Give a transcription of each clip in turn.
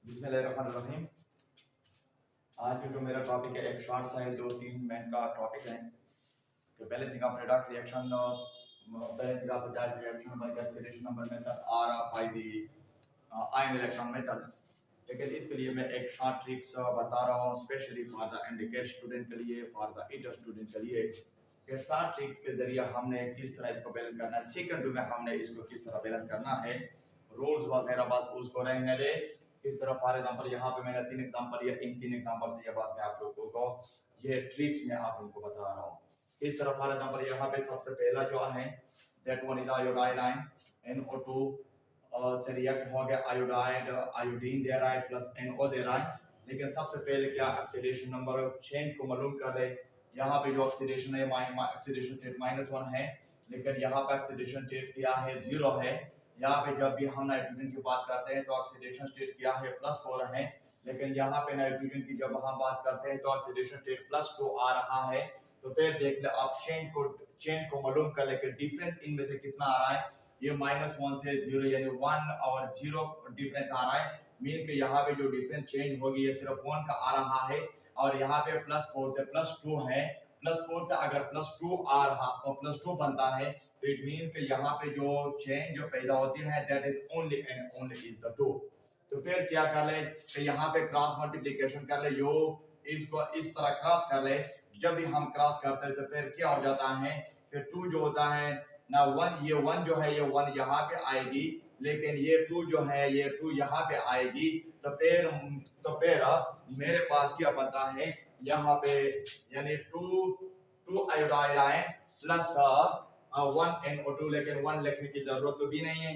बिस्मिल्लाहिर्रहमानिर्रहीम। आज जो मेरा टॉपिक है एक शॉर्ट सा है, 2-3 मिनट का टॉपिक है कि balancing of redox reaction, balancing of Redox reaction by the oxidation number method or by the ion electron method। लेकिन इसके लिए मैं एक शॉर्ट ट्रिक्स बता रहा हूँ specially for the indicate student के लिए, फॉर द इंटर स्टूडेंट के लिए कि शॉर्ट ट्रिक्स के जरिए हमने किस तरह इसको बैलेंस करना है, सेकंड में हमने इसको किस तरह बैलेंस करना है, रूल्स वगैरह बस उसको रहने दे। इस तरह फॉर एग्जांपल यहाँ पे मैंने 3 एग्जांपल या इन 3 एग्जांपल से ये बात मैं आप लोगों को ये ट्रिक्स में आप लोगों को बता रहा हूँ। इस तरह फॉर एग्जांपल यहाँ पे सबसे पहला जो है that one is iodide ion NO2 से रिएक्ट हो गया आयोडाइड आयोडीन दे रहा है प्लस NO दे रहा है। लेकिन सबसे पहले क्या ऑक्सीडेशन नंबर चेंज को मालूम कर ले। यहाँ पे जो ऑक्सीडेशन है ऑक्सीडेशन स्टेट -1 है, लेकिन यहाँ पे ऑक्सीडेशन स्टेट क्या है 0 है। यहाँ पे जब भी हम नाइट्रोजन की बात करते हैं तो ऑक्सीडेशन स्टेट क्या है +4 है, लेकिन यहाँ पे नाइट्रोजन की जब हम बात करते हैं तो ऑक्सीडेशन स्टेट +2 आ रहा है। तो फिर देख ले आप चेंज को मालूम कर ले कि डिफरेंस इनमें से कितना आ रहा है। ये -1 से 0 यानी 1 और 0 डिफरेंस आ रहा है। मीन के यहाँ पे जो डिफरेंस चेंज होगी ये सिर्फ 1 का आ रहा है, और यहाँ पे +4 से +2 है। +4 से अगर +2 आ रहा और +2 बनता है तो इट मींस कि यहाँ पे जो चेंज जो पैदा होती है that is only and only is the 2। तो फिर क्या कर ले कि यहाँ पे क्रॉस मल्टीप्लिकेशन कर ले, यो इसको इस तरह क्रॉस कर ले। जब भी हम क्रॉस करते हैं तो फिर क्या हो जाता है कि 2 जो होता है ना 1, ये 1 जो है ये 1 यहाँ पे आएगी, लेकिन ये 2 जो है ये 2 यहाँ पे आएगी। तो फिर मेरे पास क्या बनता है यहाँ पे यानी 2 आयोडाइड आयन प्लस 1 NO2, लेकिन 1 लिखने की जरूरत तो भी नहीं है।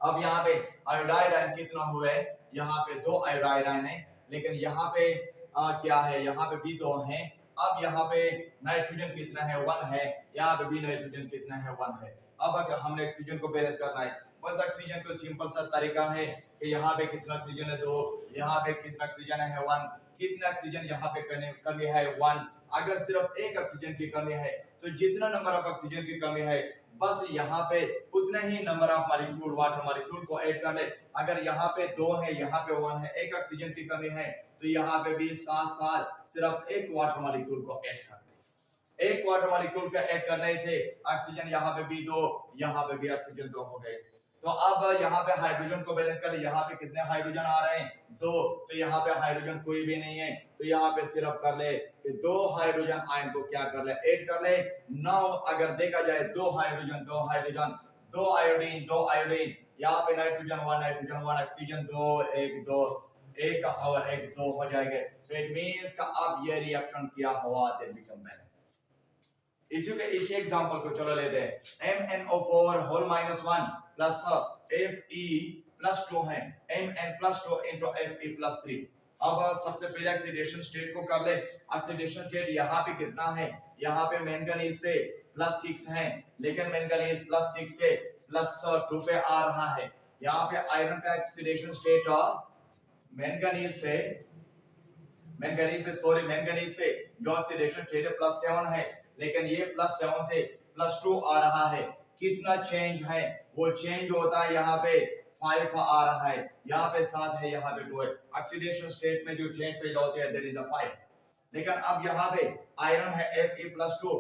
अब यहाँ पे आयोडाइड आयन कितना हुए, यहाँ पे 2 आयोडाइड आयन है, लेकिन यहाँ पे क्या है यहाँ पे भी 2 हैं। अब यहाँ पे नाइट्रोजन कितना है 1 है, यहाँ पे भी नाइट्रोजन कितना है 1 है। अब अगर हमने ऑक्सीजन को बैलेंस करना है, बस ऑक्सीजन को सिंपल सा तरीका है कि यहाँ पे कितना ऑक्सीजन है 2, यहाँ पे कितना ऑक्सीजन है 1, कितना ऑक्सीजन यहाँ पे कमी है 1। अगर सिर्फ एक ऑक्सीजन की कमी है तो जितना नंबर ऑफ ऑक्सीजन की कमी है बस यहाँ पे उतना ही number of molecule water molecule को ऐड कर ले। अगर यहाँ पे 2 है यहाँ पे 1 है, एक ऑक्सीजन की कमी है तो यहाँ पे भी साथ सिर्फ एक वाटर मॉलिक्यूल को ऐड कर ले। एक वाटर मॉलिक्यूल का ऐड करने से ऑक्सीजन यहाँ पे भी 2, यहाँ पे भी ऑक्सीजन 2 हो गए। तो अब यहाँ पे हाइड्रोजन को बैलेंस कर ले, यहाँ पे कितने हाइड्रोजन आ रहे हैं 2, तो यहाँ पे हाइड्रोजन कोई भी नहीं है, तो यहाँ पे सिर्फ कर ले कि 2 हाइड्रोजन आयन को क्या कर ले ऐड कर ले। नाउ अगर देखा जाए 2 हाइड्रोजन 2 हाइड्रोजन 2 आयोडीन 2 आयोडीन, यहाँ पे नाइट्रोजन 1 ऑक्सीजन 2 1 2 1 और 1 2 हो जाएंगे। सो इट मींस का अब ये रिएक्शन किया हुआ दे बिकम बैलेंस। इसी एग्जांपल को चलो लेते हैं। MnO4 होल -1 प्लस Fe+2 है, Mn+2 into Fe+3। अब सबसे पहले ऑक्सीडेशन स्टेट को कर ले। ऑक्सीडेशन स्टेट यहाँ पे कितना है, यहाँ पे मैंगनीज पे +6 है, लेकिन मैंगनीज +6 से +2 पे आ रहा है। यहाँ पे आयरन का ऑक्सीडेशन स्टेट मैंगनीज पे जो ऑक्सीडेशन स्टेट है +7 है, लेकिन ये +7 से +2 आ रहा है। कितना चेंज है, वो चेंज होता है यहाँ पे 5 आ रहा है, यहाँ पे 7 है, यहाँ पे 2 है। ऑक्सीडेशन स्टेट में जो चेंज पैदा होते हैं दैट इज द 5। लेकिन अब यहाँ पे आयरन है Fe+2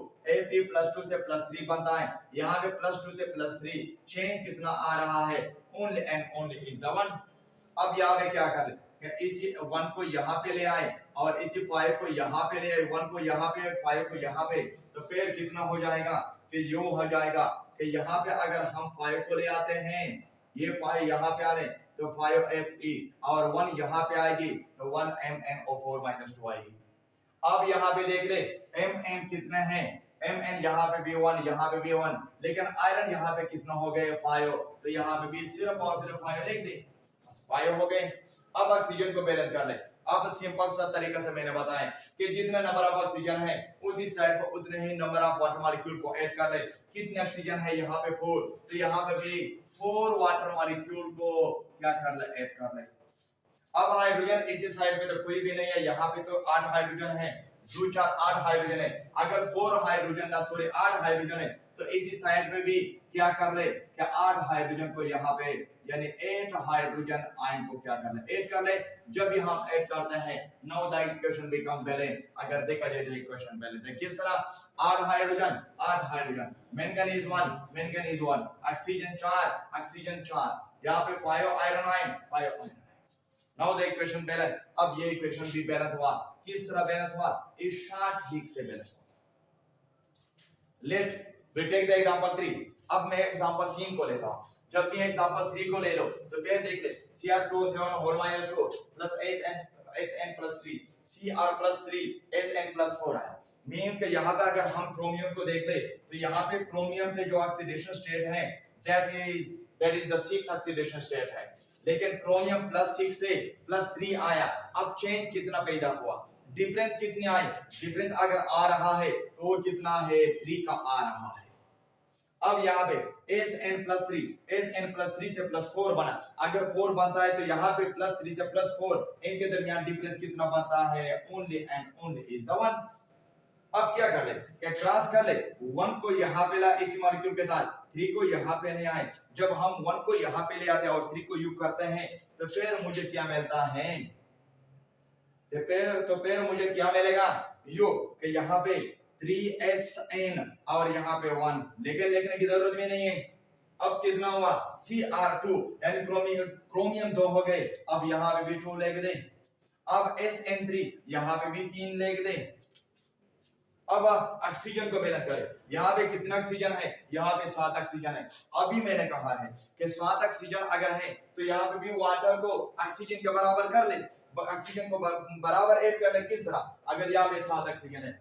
से +3 बनता है, यहाँ पे +2 से +3 चेंज कितना आ रहा है only and only is the 1। अब यहाँ पे क्या कर इसी 1 को यहाँ पे ले आए और इसी 5 को यहाँ पे ले आए, 1 को यहाँ पे 5 को यहाँ पे, तो फिर कितना हो जाएगा कि यूं हो जाएगा कि यहाँ पे अगर हम 5 को ले आते हैं, ये 5 यहाँ पे आ रहे तो 5Fe और 1 यहाँ पे आएगी तो 1 MnO4 -2 आएगी। अब यहाँ पे देख ले Mn कितने हैं, Mn यहाँ पे भी 1 यहाँ पे भी 1, लेकिन आयरन यहाँ पे कितना हो गए 5, तो यहाँ पे भी सिर्फ और सिर्फ 5 लिख दे, 5 हो गए। अब ऑक्सीजन को बैलेंस कर ले। अब सिंपल सा तरीका से मैंने बताया कि जितना नंबर ऑफ ऑक्सीजन है उसी साइड पर उतने ही नंबर ऑफ वाटर मॉलिक्यूल को ऐड कर ले। कितने ऑक्सीजन है यहाँ पे 4, तो यहाँ पे भी 4 वाटर मॉलिक्यूल को क्या कर ले ऐड कर ले। अब हाइड्रोजन इसी साइड पे तो कोई भी नहीं है, यहाँ पे तो 8 हाइड्रोजन है, 2 4 8 हाइड्रोजन है। अगर 8 हाइड्रोजन है तो इसी साइड पे भी क्या कर ले कि 8 हाइड्रोजन को यहाँ पे यानी 8 हाइड्रोजन आयन को क्या करना है, ऐड कर ले। जब भी हम ऐड करते हैं now the equation become balance. अगर देखा जाए तो इक्वेशन बैलेंस है। किस तरह? 8 हाइड्रोजन, मैंगनीज 1, मैंगनीज 1, ऑक्सीजन 4, यहाँ पे 5 iron ion, 5 iron. Now the equation balance. अब ये इक्वेशन भी बैलेंस हुआ। किस तरह बैलेंस हुआ? इस शॉर्ट हीट से बैलेंस हुआ। Let we take the example 3। अब मैं एग्जांपल 3 को लेता हूं। जब भी एग्जांपल 3 को ले लो तो फिर देख ले Cr+7 होल minus 2 plus Sn plus 3 Cr+3 Sn plus 4 आया। मींस कि यहां पे अगर हम क्रोमियम को देख ले तो यहां पे क्रोमियम पे जो ऑक्सीडेशन स्टेट है that is the 6 oxidation state है। लेकिन क्रोमियम +6 से +3 आया। अब चेंज कितना पैदा हुआ? डिफरेंस कितनी आई? डिफरेंस अगर आ रहा है तो वो कितना है? 3 का आ रहा है। अब यहाँ पे Sn+3 से +4 बना। अगर 4 बनता है तो यहाँ पे +3 से +4 इनके दरमियान डिफरेंस कितना बनता है? Only and only is the 1। अब क्या कर ले? क्या क्रॉस कर ले? 1 को यहाँ पे ला इसी मॉलिक्यूल के साथ, 3 को यहाँ पे ले आए। जब हम 1 को यहाँ पे ले आते हैं और 3 को यू करते हैं तो फिर मुझे क्या मिलता है? तो फिर मुझे क्या मिलेगा? यू कि यहाँ पे 3Sn और यहाँ पे 1, लेकिन लिखने की जरूरत भी नहीं है। अब कितना हुआ? Cr2 यानी क्रोमियम 2 हो गए। अब यहाँ पे भी 2 लिख दें। अब Sn3 यहाँ पे भी 3 लिख दें। अब ऑक्सीजन को बैलेंस करें। यहाँ पे कितना ऑक्सीजन है? यहाँ पे 7 ऑक्सीजन है। अभी मैंने कहा है कि 7 ऑक्सीजन अगर है तो यहाँ पे भी वाटर को ऑक्सीजन के बराबर कर ले, ऑक्सीजन को बराबर ऐड कर ले। किस तरह? अगर यहाँ पे 7 ऑक्सीजन है